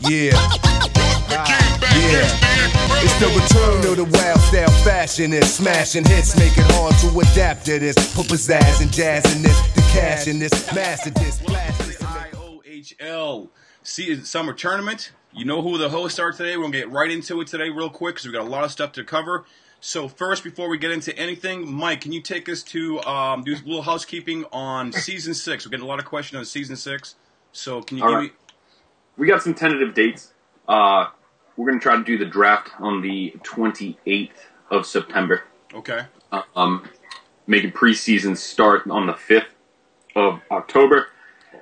Yeah. Yeah. It's the return of the wild style fashionist. Smashing hits, make it hard to adapt to this. Put pizzazz and jazz in this. The cash in this. Master this. Iohl summer tournament. You know who the hosts are today. We're going to get right into it today real quick because we've got a lot of stuff to cover. So first, before we get into anything, Mike, can you take us to do a little housekeeping on Season 6? We're getting a lot of questions on Season 6. So can you give me... We got some tentative dates. We're going to try to do the draft on the 28th of September. Okay. Making preseason start on the 5th of October,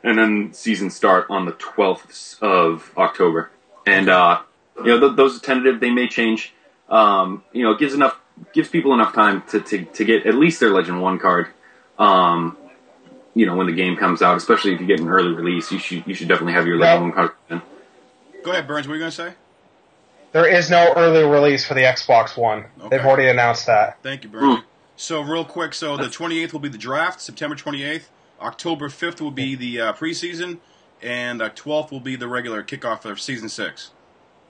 and then season start on the 12th of October. And those are tentative. They may change. It gives people enough time to get at least their Legend 1 card. When the game comes out, especially if you get an early release, you should definitely have your Legend 1 card then. Go ahead, Burns. What are you going to say? There is no early release for the Xbox One. Okay. They've already announced that. Thank you, Burns. So real quick, the 28th will be the draft, September 28th. October 5th will be the preseason, and 12th will be the regular kickoff for Season 6.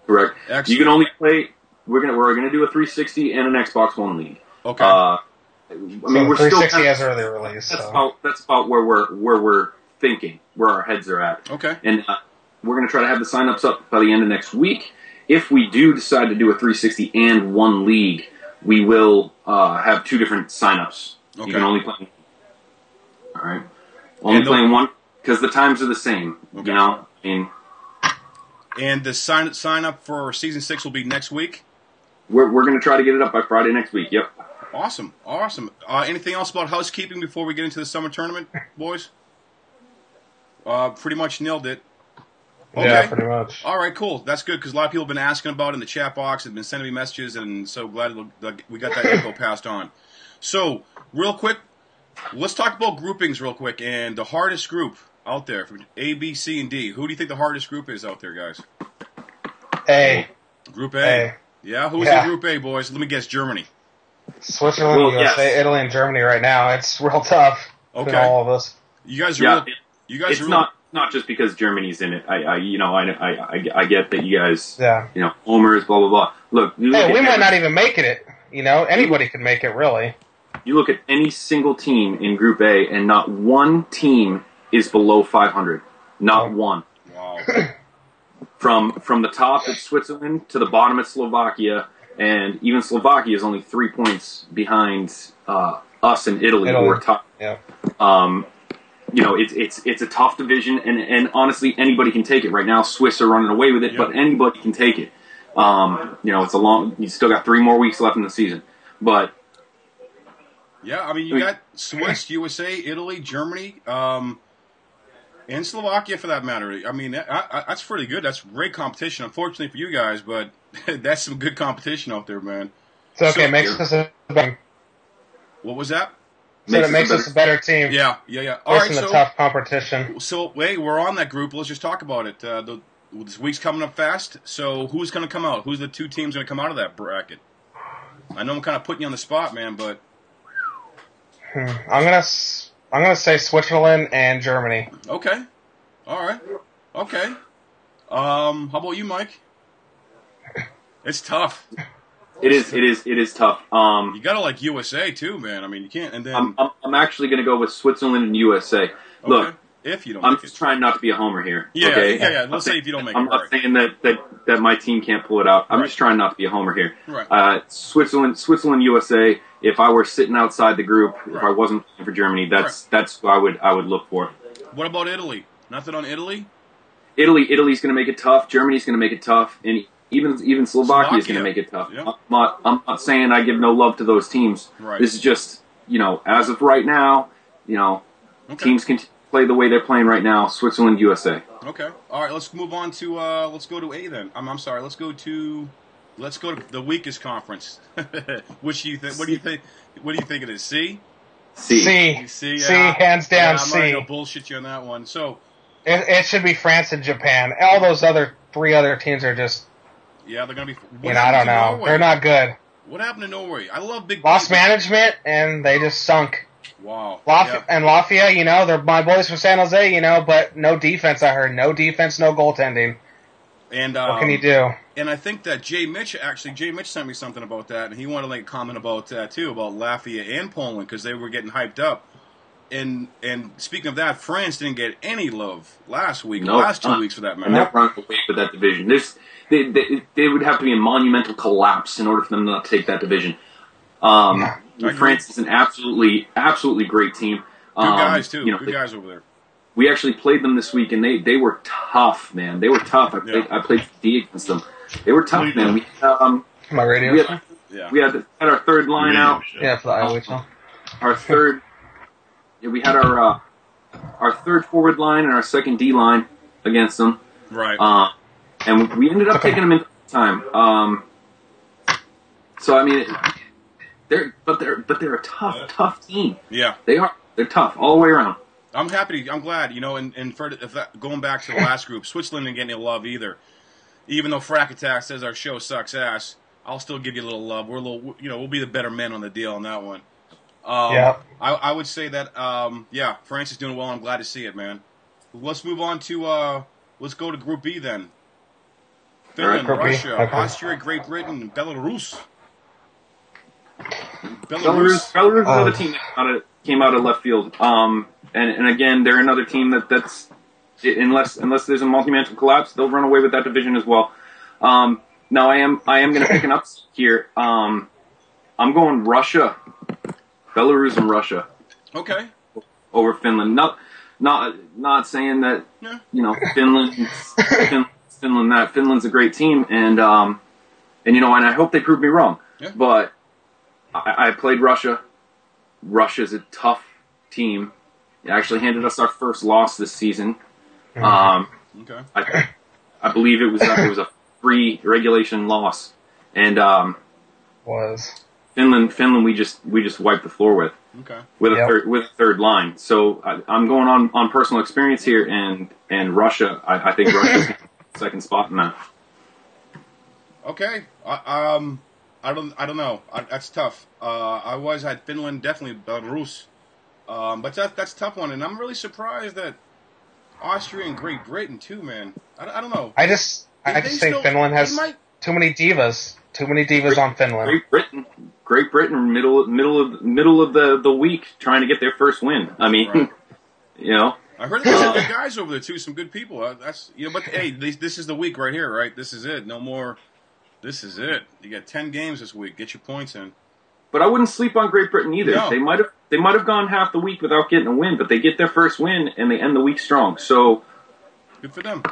Correct. Excellent. You can only play. We're gonna do a 360 and an Xbox One league. Okay. We're 360 still has early release. That's about where we're thinking, where our heads are at. Okay. And we're gonna try to have the signups up by the end of next week. If we do decide to do a 360 and one league, we will have two different signups. Okay. You can only play. All right. Only playing one because the times are the same. Okay. And the sign up for Season 6 will be next week? We're going to try to get it up by Friday next week, yep. Awesome. Anything else about housekeeping before we get into the summer tournament, boys? Pretty much nailed it. Okay. Yeah, pretty much. All right, cool. That's good because a lot of people have been asking about it in the chat box, have been sending me messages, and so glad we got that info passed on. So, real quick, let's talk about groupings real quick, and the hardest group out there, from A, B, C, and D. Who do you think the hardest group is out there, guys? A. Group A. Yeah, who's in Group A, boys? Let me guess, Germany. Switzerland, USA, Italy, and Germany right now. It's real tough. Okay. All of us. You guys are not just because Germany's in it. I get that you guys, Yeah. homers, blah blah blah. Look, we might not even make it. Anybody can make it, really. You look at any single team in Group A, and not one team is below 500. Not one. Wow. From the top at Switzerland to the bottom at Slovakia, and even Slovakia is only 3 points behind us and Italy, who are top. Yeah. It's a tough division, and honestly, anybody can take it. Right now, Swiss are running away with it, but anybody can take it. It's you still got 3 more weeks left in the season, but. Yeah, you got Swiss, USA, Italy, Germany, and Slovakia for that matter. That's pretty good. That's great competition. Unfortunately for you guys, but that's some good competition out there, man. It's okay. Makes us a better. What was that? It makes us a better team. Yeah. All right, so tough competition. So, wait, we're on that group. Let's just talk about it. This week's coming up fast. So, who's going to come out? Who's the 2 teams going to come out of that bracket? I know I'm kind of putting you on the spot, man, but I'm gonna say Switzerland and Germany. Okay. All right. Okay. How about you, Mike? It's tough. It is tough. You gotta like USA too, man. You can't. And then I'm actually gonna go with Switzerland and USA. Look, if you don't, I'm just trying not to be a homer here. Yeah, okay? yeah. Let's say if you don't make it. I'm not saying that my team can't pull it out. I'm just trying not to be a homer here. Right. Switzerland, USA. If I were sitting outside the group, if I wasn't playing for Germany, that's who I would look for. What about Italy? Nothing on Italy? Italy's going to make it tough. Germany's going to make it tough, and even Slovakia is going to make it tough. Yeah. I'm not saying I give no love to those teams. Right. This is just as of right now, teams can play the way they're playing right now. Switzerland, USA. Okay. All right. Let's move on to let's go to A then. I'm sorry. Let's go to the weakest conference. Which do you think? What do you think? What do you think it is? C. C. C. C. Hands down. I'm C. not gonna bullshit you on that one. So it should be France and Japan. All those 3 other teams are just. Yeah, they're gonna be. I don't know. Norway? They're not good. What happened to Norway? I love big. Lost management, and they just sunk. Wow. And Lafayette, they're my boys from San Jose, but no defense. I heard no defense, no goaltending. And what can you do? And I think that Jay Mitch sent me something about that, and he wanted to make a comment about that too, about Latvia and Poland, because they were getting hyped up. And speaking of that, France didn't get any love last week, last 2 weeks for that matter. And they're running away with that division. They would have to be a monumental collapse in order for them not to take that division. France is an absolutely great team. Good guys too. Good guys over there. We actually played them this week, and they were tough, man. They were tough. I played D against them. They were tough, man. My radio. We had our third line out. Yeah, for the Iohl. Our third. Yeah, we had our third forward line and our second D line against them. Right. And we ended up taking them into time. So I mean, they're a tough team. Yeah. They are. They're tough all the way around. I'm glad, and for going back to the last group, Switzerland didn't get any love either. Even though Frack Attack says our show sucks ass, I'll still give you a little love. We'll be the better men on the deal on that one. I would say that, France is doing well. I'm glad to see it, man. Let's move on to, let's go to Group B then. Finland, Russia, Austria, Great Britain, Belarus. Belarus is another team that came out of left field. And again, they're another team that's unless there's a monumental collapse, they'll run away with that division as well. Now I am going to pick an upset here. I'm going Russia, Belarus, and Russia. Okay. Over Finland. Not saying that Finland's a great team, and I hope they prove me wrong. Yeah. But I played Russia. Russia's a tough team. It actually handed us our first loss this season. Okay. I believe it was a free regulation loss, and Finland we just wiped the floor with. Okay. With a third line. So I'm going on personal experience here, and Russia. I think Russia's second spot in that. Okay. I don't know. That's tough. I had Finland, definitely Belarus. But that's a tough one, and I'm really surprised that Austria and Great Britain too, man. I don't know. I just think Finland has too many divas. Too many divas on Finland. Great Britain, middle of the week, trying to get their first win. I mean, right. I heard there's some good guys over there too, some good people. But hey, this is the week right here, right? This is it. No more. This is it. You got 10 games this week. Get your points in. But I wouldn't sleep on Great Britain either. No. They might have gone half the week without getting a win, but they get their first win and they end the week strong. So good for them.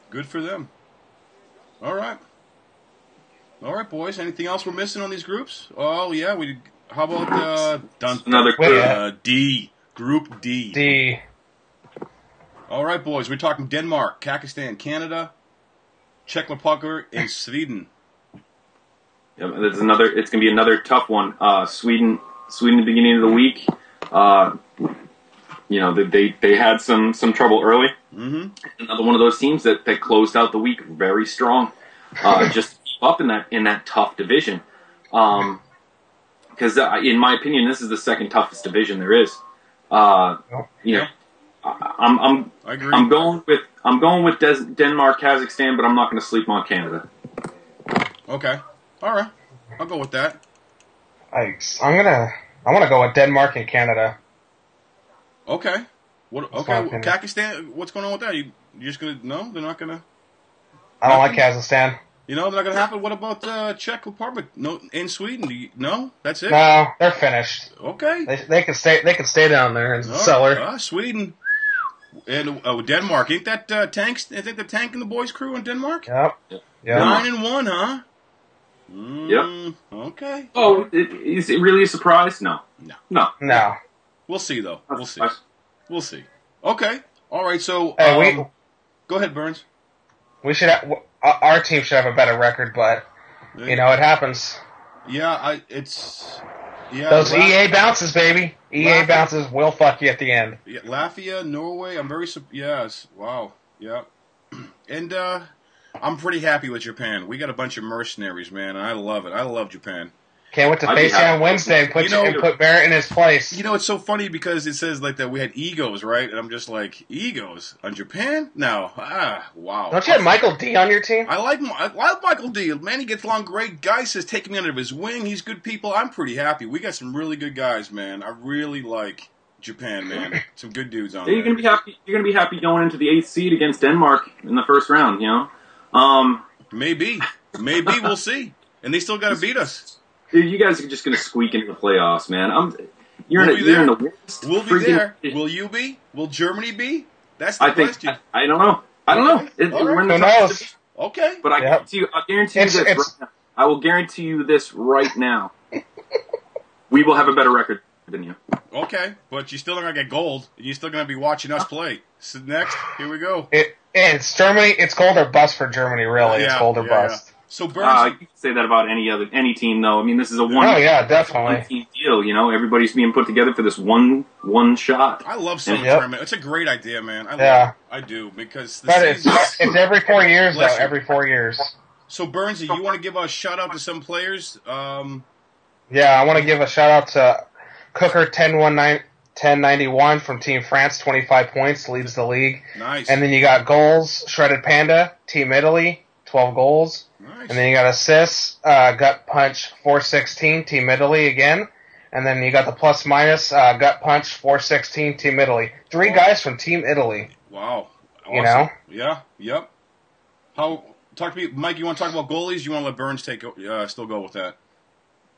Good for them. All right, boys. Anything else we're missing on these groups? Oh yeah, we. How about D Group D? D. All right, boys. We're talking Denmark, Kazakhstan, Canada, Czech Republic, and Sweden. Yeah, it's going to be another tough one. Sweden at the beginning of the week. They had some trouble early. Mm-hmm. Another one of those teams that closed out the week very strong. Just keep up in that tough division. Because in my opinion, this is the second toughest division there is. I agree. I'm going with Denmark, Kazakhstan, but I'm not going to sleep on Canada. Okay. All right, I'll go with that. I want to go with Denmark and Canada. Okay. Kazakhstan. What's going on with that? You just gonna they're not gonna. I don't like Kazakhstan. They're not gonna happen. What about Czech Republic? No, in Sweden. No, that's it. No, they're finished. Okay. They can stay. They can stay down there in the cellar. Sweden and Denmark. Ain't that tanks? I think the tank and the boys' crew in Denmark. Yep. 9-1, huh? Yep. Okay. Oh, is it really a surprise? No. We'll see, though. We'll see. Okay. All right. So, go ahead, Burns. We should. Our team should have a better record, but it happens. Yeah, Those EA bounces, baby. EA bounces will fuck you at the end. Yeah, Latvia, Norway. I'm very yes. Wow. Yeah. And I'm pretty happy with Japan. We got a bunch of mercenaries, man, and I love it. I love Japan. Can't wait to I'd be face you happy. on Wednesday and put Barrett in his place. You know, it's so funny because it says like that we had egos, right? And I'm just like, egos on Japan? No. Wow. Don't you have Michael D on your team? I like Michael D. Man, he gets along great. Guy says taking me under his wing. He's good people. I'm pretty happy. We got some really good guys, man. I really like Japan, man. Some good dudes on there. You're gonna be happy. You're gonna be happy going into the 8th seed against Denmark in the first round. You know. Maybe we'll see. And they still got to beat us. Dude, you guys are just gonna squeak into the playoffs, man. You're We'll in the worst. We'll be there. Will you be? Will Germany be? That's the question. I don't know. I don't know. All right. We're in the Who knows? Okay. But I guarantee you this. Right now. I will guarantee you this right now. We will have a better record than you. Okay, but you're still not gonna get gold, and you're still gonna be watching us play. So next, here we go. It's Germany. It's gold or bust for Germany. Really, it's gold or bust. Yeah. So Burns, you can say that about any team, though. I mean, this is a definitely team deal. You know, everybody's being put together for this one shot. I love summer tournament. It's a great idea, man. I do because it's every 4 years though. Every 4 years. So Burnsy, you want to give a shout out to some players? Yeah, I want to give a shout out to Cooker 1091 from Team France, 25 points, leads the league. Nice. And then you got goals, Shredded Panda, Team Italy, 12 goals. Nice. And then you got assists, Gut Punch 416, Team Italy again. And then you got the plus minus, Gut Punch 416, Team Italy. Three guys from Team Italy. Wow. Awesome. You know? Yeah. Yep. Talk to me, Mike. You want to talk about goalies? You want to let Burns still go with that?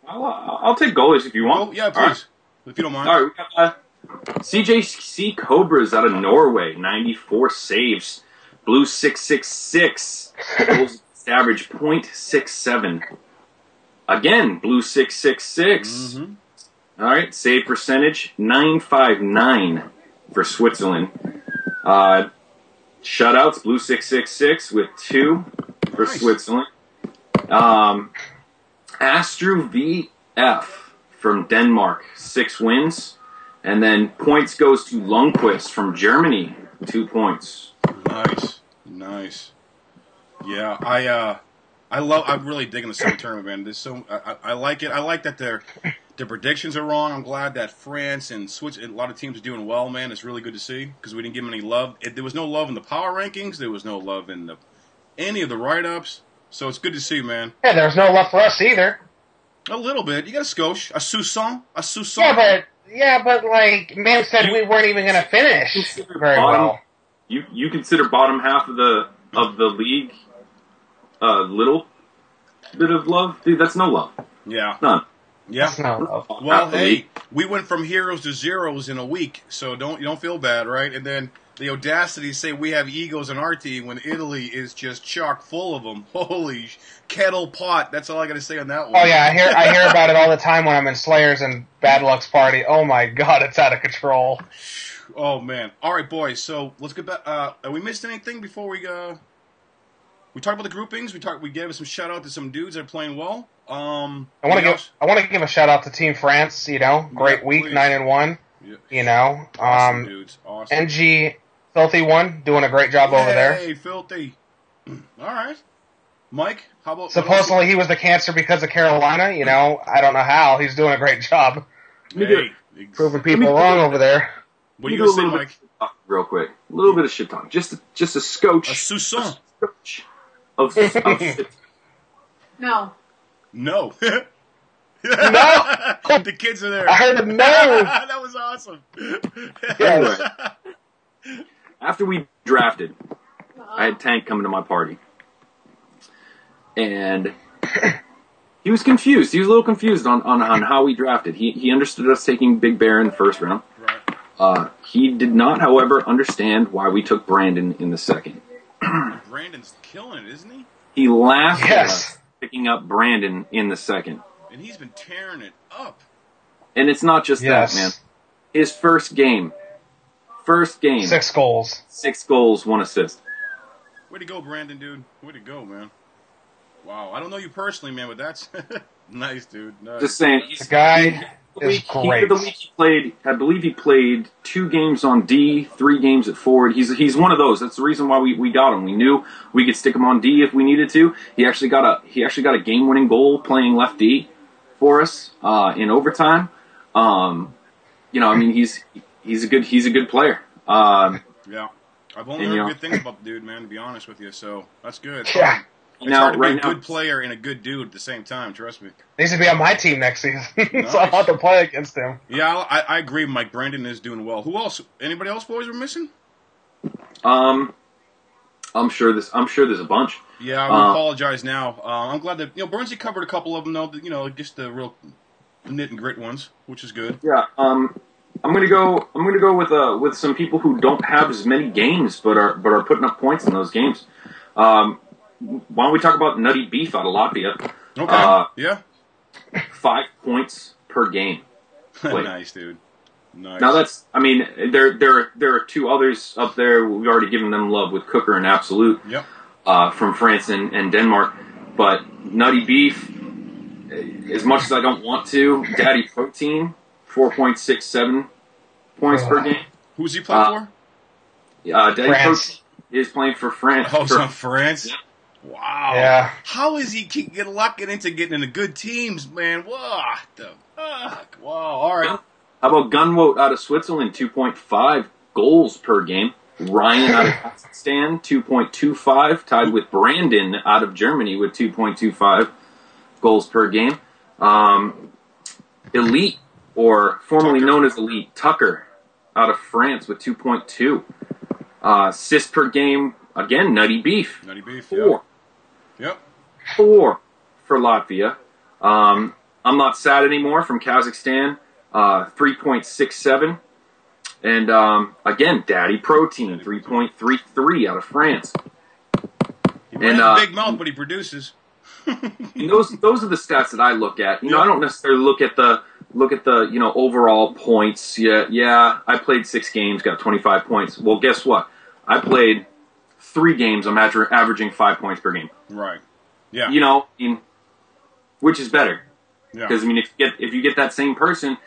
I'll take goalies if you want. Oh, yeah, please. If you don't mind. All right, we got CJC Cobras out of Norway, 94 saves. Blue 666. Goals average .67. Again, Blue 666. Mm-hmm. All right, save percentage 959 for Switzerland. Shutouts, Blue 666 with 2 for Switzerland. Astro VF from Denmark, 6 wins. And then points goes to Lundqvist from Germany, 2 points. Nice. Yeah, I'm really digging the summer tournament, man. I like it. I like that their predictions are wrong. I'm glad that France and Switzerland, a lot of teams are doing well, man. It's really good to see because we didn't give them any love. There was no love in the power rankings. There was no love in any of the write-ups. So it's good to see, man. Yeah, there was no love for us either. A little bit. You got a skosh, a Sousson. Yeah, but like man said, we weren't even going to finish very well. You consider bottom half of the league little bit of love, dude? That's no love. Yeah, none. Yeah. That's no love. Well, hey, we went from heroes to zeros in a week, so you don't feel bad, right? And then the audacity to say we have egos in our team when Italy is just chock full of them. Holy kettle pot! That's all I got to say on that one. Oh yeah, I hear about it all the time when I'm in Slayers and Bad Luck's party. Oh my god, it's out of control. Oh man! All right, boys. So let's get back. Have we missed anything before we go? We talked about the groupings. We gave some shout out to some dudes that are playing well. I want to give a shout out to Team France. You know, great week, please. 9-1. Yeah. You know, Awesome dudes. Awesome. NG Filthy One doing a great job over there. Hey, Filthy. All right, Mike. How about supposedly he was the cancer because of Carolina? You know, I don't know how. He's doing a great job. Proving people wrong over there. What are you gonna say, Mike? Real quick, a little bit of shit talk. Just a scotch. A Sousson. Of No. No. No. The kids are there. I heard a no. That was awesome. Anyway, after we drafted, I had Tank coming to my party. And he was confused. He was a little confused on how we drafted. He understood us taking Big Bear in the first round. Right. He did not, however, understand why we took Brandon in the second. Brandon's killing it, isn't he? He laughed at us picking up Brandon in the second. And he's been tearing it up. And it's not just that, man. His first game. 6 goals. 6 goals, 1 assist. Way to go, Brandon, dude. Way to go, man. Wow. I don't know you personally, man, but that's nice, dude. Nice. Just saying. The guy is great. The week he played, I believe he played 2 games on D, 3 games at forward. He's one of those. That's the reason why we got him. We knew we could stick him on D if we needed to. He actually got a game-winning goal playing left D for us in overtime. I mean, he's a good player. Yeah. I've only heard good things about the dude, man, to be honest with you, so that's good. Yeah. It's hard to be a good player and a good dude at the same time, trust me. Needs to be on my team next season, Nice. so I'll have to play against him. Yeah, I agree. Mike Brandon is doing well. Who else? Anybody else, boys, we're missing? I'm sure there's a bunch. Yeah, we apologize now. I'm glad that Burnsy covered a couple of them, though. Just the real knit and grit ones, which is good. Yeah. I'm gonna go with some people who don't have as many games, but are putting up points in those games. Why don't we talk about Nutty Beef out of Latvia? Okay. Yeah. 5 points per game. Nice, dude. Nice. Now there are 2 others up there. We've already given them love with Cooker and Absolute. Yep. From France and Denmark, but Nutty Beef, as much as I don't want to, Daddy Protein, 4.67 points per game. Who's he playing for? Daddy France. Protein is playing for France. Oh, it's on France? Yeah. Wow. Yeah. How is he keep locking into getting into good teams, man? What the fuck? Wow. All right. How about Gunwoat out of Switzerland, 2.5 goals per game. Ryan out of Kazakhstan, 2.25, tied with Brandon out of Germany with 2.25 goals per game. Elite, or formerly known as Elite, Tucker out of France with 2.2. Assists per game, again, Nutty Beef. Nutty Beef, 4. Yep. 4 for Latvia. I'm Not Sad Anymore from Kazakhstan, 3.67. And, again, Daddy Protein, 3.33 out of France. He might have a big mouth, but he produces. And those are the stats that I look at. I don't necessarily look at the overall points. Yeah, I played 6 games, got 25 points. Well, guess what? I played 3 games. I'm averaging 5 points per game. Right. Yeah. Which is better? Yeah. Because if you get that same person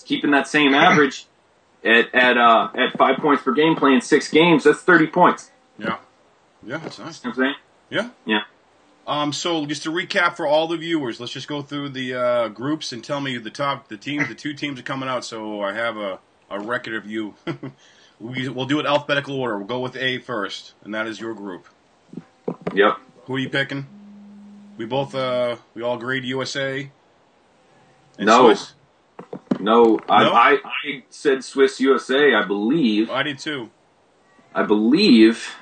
keeping that same average at 5 points per game, playing 6 games, that's 30 points. Yeah. Yeah, that's nice. You know what I'm saying? Yeah. Yeah. So just to recap for all the viewers, let's just go through the groups and tell me the 2 teams are coming out. So I have a record of you. We'll do it alphabetical order. We'll go with A first, and that is your group. Yep. Who are you picking? We all agreed USA. And No. Swiss? No, I said Swiss USA. I believe. I did too. I believe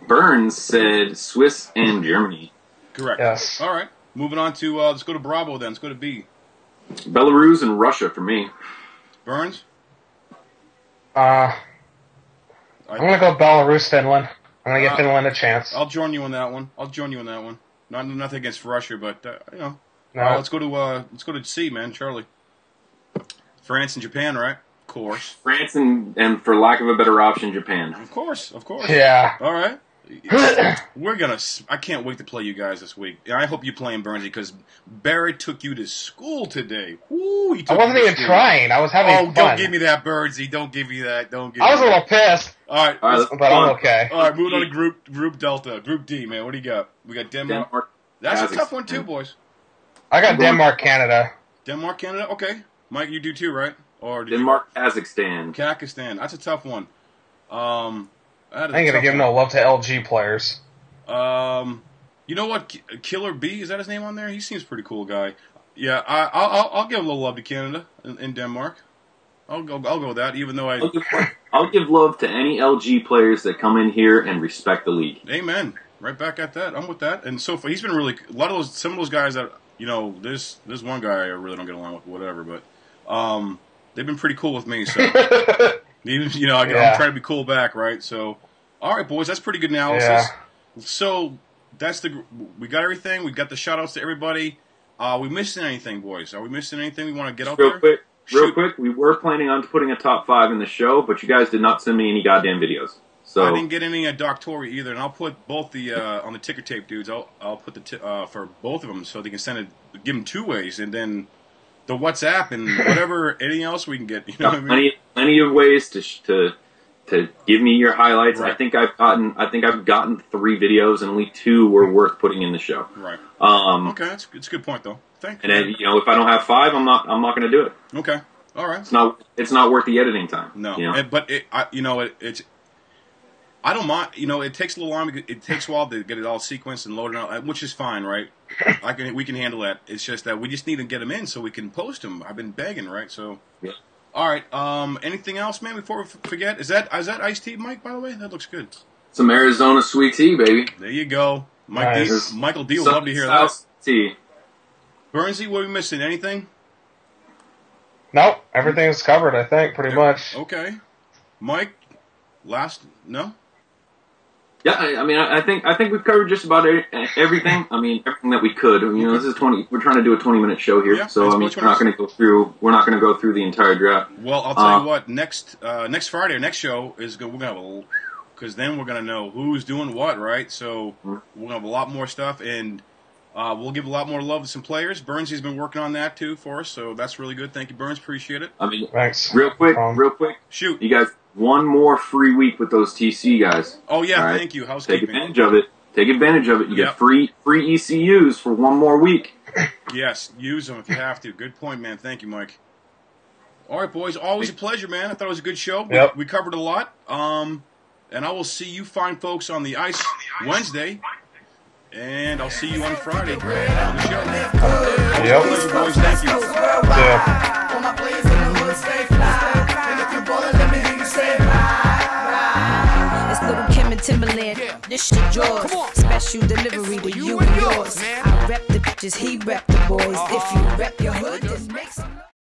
Burns said Swiss and Germany. Correct. Yes. All right. Moving on to let's go to Bravo then. Let's go to B. Belarus and Russia for me. Burns. I'm gonna go Belarus, Finland. I'm gonna give Finland a chance. I'll join you on that one. Nothing against Russia, but No. let's go to C, man. Charlie. France and Japan, right? Of course. France and for lack of a better option, Japan. Of course. Yeah. All right. I can't wait to play you guys this week. And I hope you play in Burnsy because Barrett took you to school today. Woo, I wasn't even trying. I was having fun. Don't give me that, Burnsy. Don't give me that. I was a little pissed. All right, let's but I'm okay. All right, moving on to Group Delta. Group D, man. What do you got? We got Denmark. That's a tough one too, boys. I got Denmark, Canada. Denmark, Canada. Okay, Mike, you do too, right? Or Denmark, Kazakhstan. That's a tough one. I ain't gonna give no love to LG players. You know what? Killer B, is that his name on there? He seems pretty cool guy. Yeah, I'll give a little love to Canada in Denmark. I'll go with that, even though I'll give love to any LG players that come in here and respect the league. Amen. Right back at that. I'm with that. And so far, he's been really some of those guys that this one guy I really don't get along with, whatever. But they've been pretty cool with me. So I'm trying to be cool back, right? So, all right, boys, that's pretty good analysis. Yeah. So we got everything. We got the shout outs to everybody. We missing anything, boys? Are we missing anything we want to get out there? Real quick, we were planning on putting a top 5 in the show, but you guys did not send me any goddamn videos. So I didn't get any Doctori either, and I'll put both the on the ticker tape dudes. I'll put the for both of them so they can send it, give them 2 ways, and then the WhatsApp and whatever anything else we can get. You know what I mean? Plenty of ways to to give me your highlights. Right. I think I've gotten 3 videos, and only 2 were worth putting in the show. Right. Okay, it's a good point though. Thank you. And then, if I don't have 5, I'm not going to do it. Okay. All right. It's not worth the editing time. No. You know? But it's. I don't mind. It takes a little long. It takes a while to get it all sequenced and loaded out, which is fine, right? We can handle that. It's just that we just need to get them in so we can post them. I've been begging, right? So. Yeah. All right. Anything else, man? Before we forget, is that iced tea, Mike? By the way, that looks good. Some Arizona sweet tea, baby. There you go, Nice. Michael D. Would love to hear that. Tea. Burnsy, what are we missing? Anything? Nope, everything's covered, I think, pretty much. Okay. Mike, no? Yeah, I think we've covered just about everything. Everything that we could. This is 20. We're trying to do a 20-minute show here, Yeah, so we're not going to go through. We're not going to go through the entire draft. Well, I'll tell you what. Next Friday, our next show is we're gonna have because then we're gonna know who's doing what, right? So we're gonna have a lot more stuff, and we'll give a lot more love to some players. Burnsy's been working on that too for us, so that's really good. Thank you, Burns. Appreciate it. Thanks. Real quick. Shoot, You guys, one more free week with those TC guys. Oh yeah, right? thank you. Housekeeping. Take advantage of it. You get free ECUs for one more week. Yes, use them if you have to. Good point, man. Thank you, Mike. All right, boys. Always a pleasure, man. I thought it was a good show. Yep. We covered a lot. And I will see you fine folks on the ice Wednesday. And I'll see you on Friday on the show. Yep. Pleasure, boys. Thank you. Yeah. All my players in the hood stay fly. And if you ballin', let me hear you say bye. It's Little Kim and Timberland. This shit yours. Special delivery to you and yours. I rep the bitches, he rep the boys. If you rep your hood, this makes